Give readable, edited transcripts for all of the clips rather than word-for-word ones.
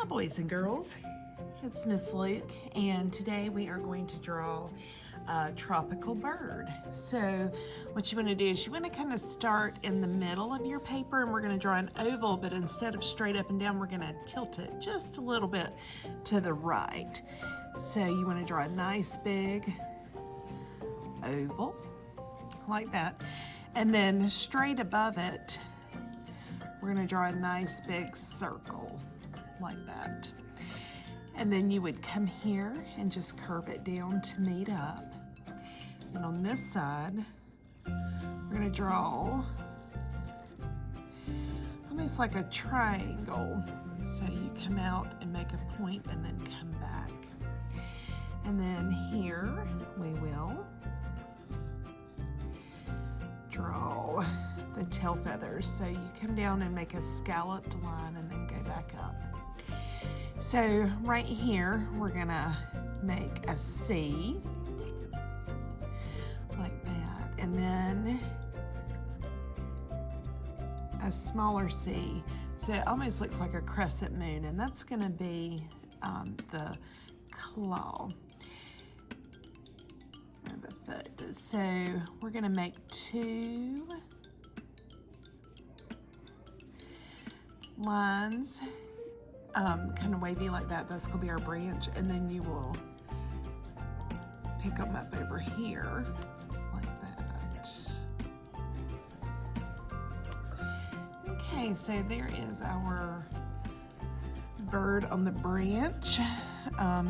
Hi boys and girls, it's Miss Luke, and today we are going to draw a tropical bird. So what you want to do is you want to kind of start in the middle of your paper, and we're going to draw an oval, but instead of straight up and down, we're going to tilt it just a little bit to the right. So you want to draw a nice big oval like that, and then straight above it we're going to draw a nice big circle like that. And then you would come here and just curve it down to meet up. And on this side, we're going to draw almost like a triangle. So you come out and make a point and then come back. And then here we will draw the tail feathers. So you come down and make a scalloped line and then go back up. So right here, we're gonna make a C like that, and then a smaller C. So it almost looks like a crescent moon, and that's gonna be the claw. The foot. So we're gonna make two lines, kind of wavy like that. That's gonna be our branch, and then you will pick them up over here like that. Okay, so there is our bird on the branch, our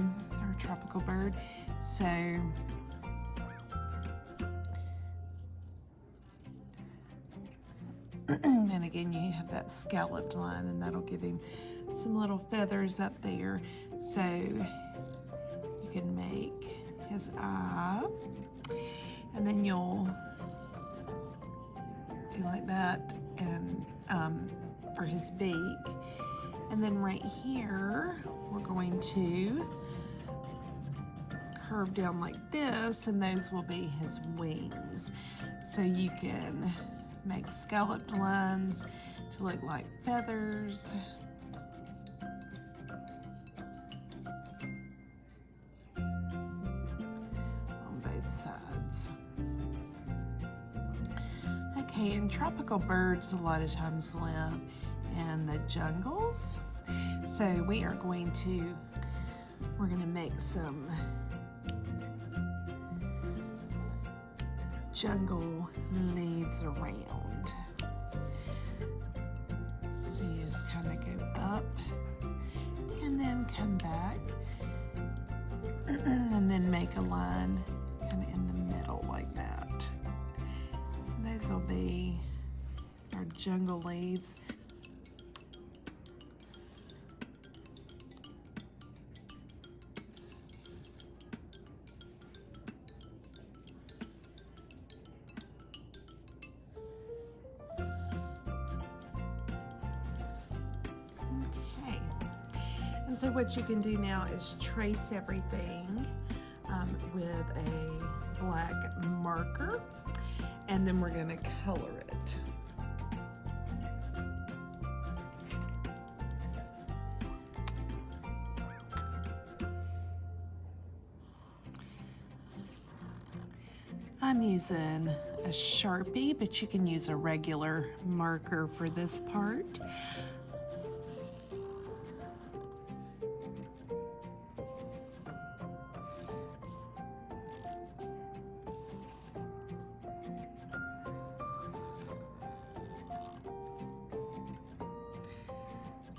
tropical bird. So and again, you have that scalloped line, and that'll give him some little feathers up there. So you can make his eye, and then you'll do like that, and for his beak. And then right here, we're going to curve down like this, and those will be his wings. So you can make scalloped lines to look like feathers. On both sides. Okay, and tropical birds a lot of times live in the jungles. So we're going to make some jungle leaves around. So you just kind of go up and then come back and then make a line kind of in the middle like that. And those will be our jungle leaves. And so what you can do now is trace everything with a black marker, and then we're going to color it. I'm using a Sharpie, but you can use a regular marker for this part.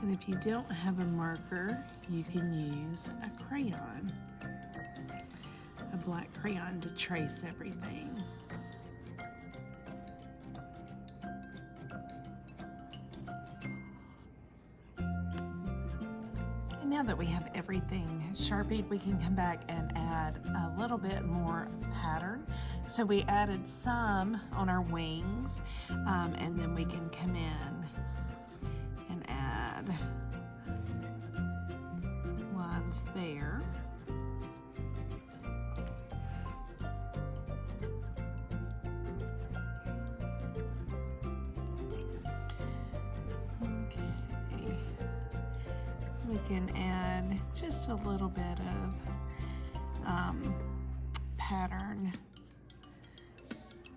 And if you don't have a marker, you can use a crayon, a black crayon, to trace everything. And now that we have everything Sharpied, we can come back and add a little bit more pattern. So we added some on our wings, and then we can come in and add lines there. Okay, So we can add just a little bit of pattern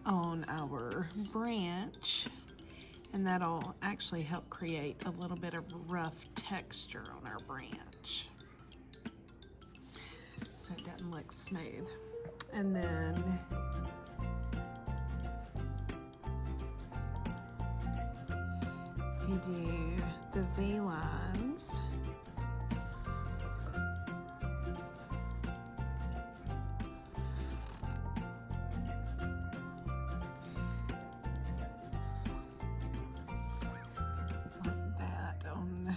on our branch, and that'll actually help create a little bit of rough texture on our branch so it doesn't look smooth. And then you do the V lines. Like that on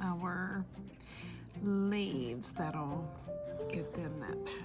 our leaves, that'll give them that pattern.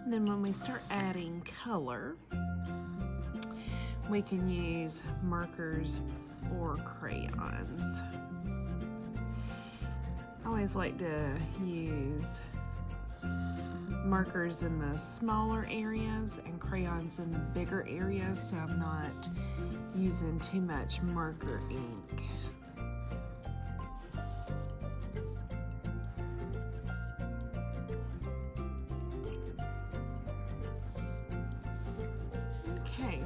And then when we start adding color, we can use markers or crayons. I always like to use markers in the smaller areas and crayons in the bigger areas, so I'm not using too much marker ink. Okay,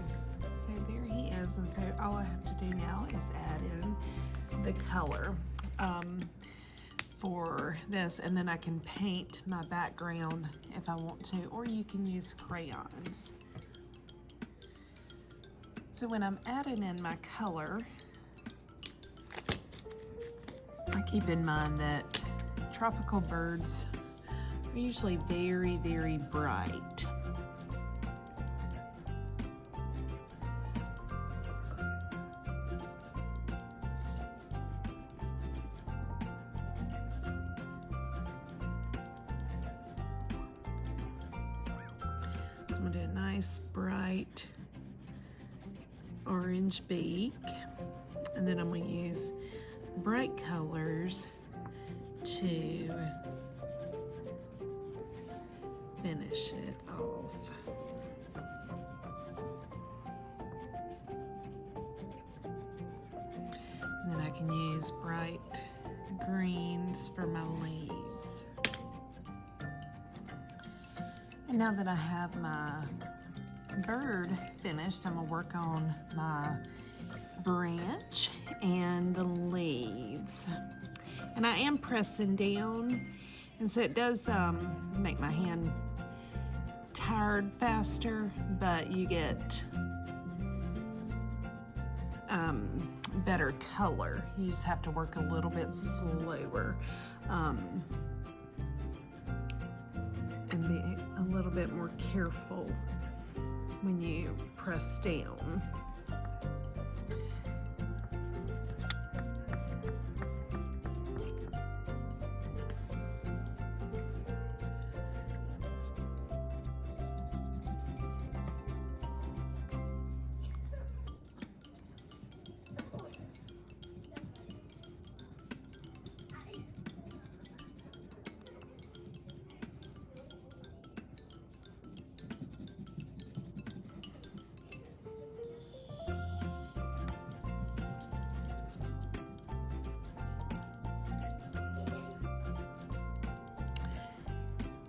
so there he is, and so all I have to do now is add in the color for this, and then I can paint my background if I want to, or you can use crayons. So when I'm adding in my color, I keep in mind that tropical birds are usually very, very bright. So I'm gonna do a nice bright orange beak, and then I'm going to use bright colors to finish it off. And then I can use bright greens for my leaves. And now that I have my bird finished, I'm gonna work on my branch and the leaves. And I am pressing down, and so it does make my hand tired faster, but you get better color. You just have to work a little bit slower and be a little bit more careful when you press down.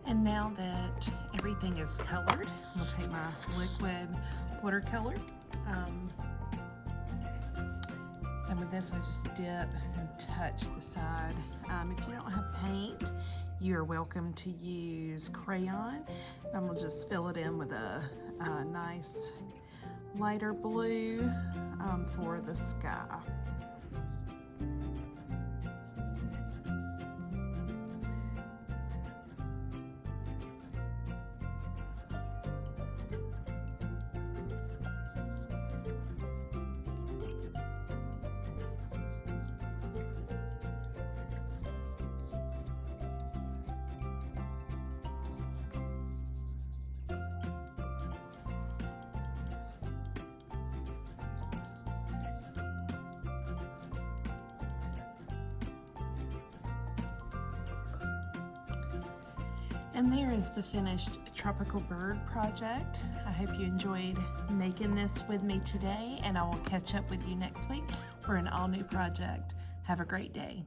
And now that everything is colored, I'll take my liquid watercolor. And with this, I just dip and touch the side. If you don't have paint, you are welcome to use crayon. I'm gonna just fill it in with a nice lighter blue for the sky. And there is the finished tropical bird project. I hope you enjoyed making this with me today, and I will catch up with you next week for an all new project. Have a great day.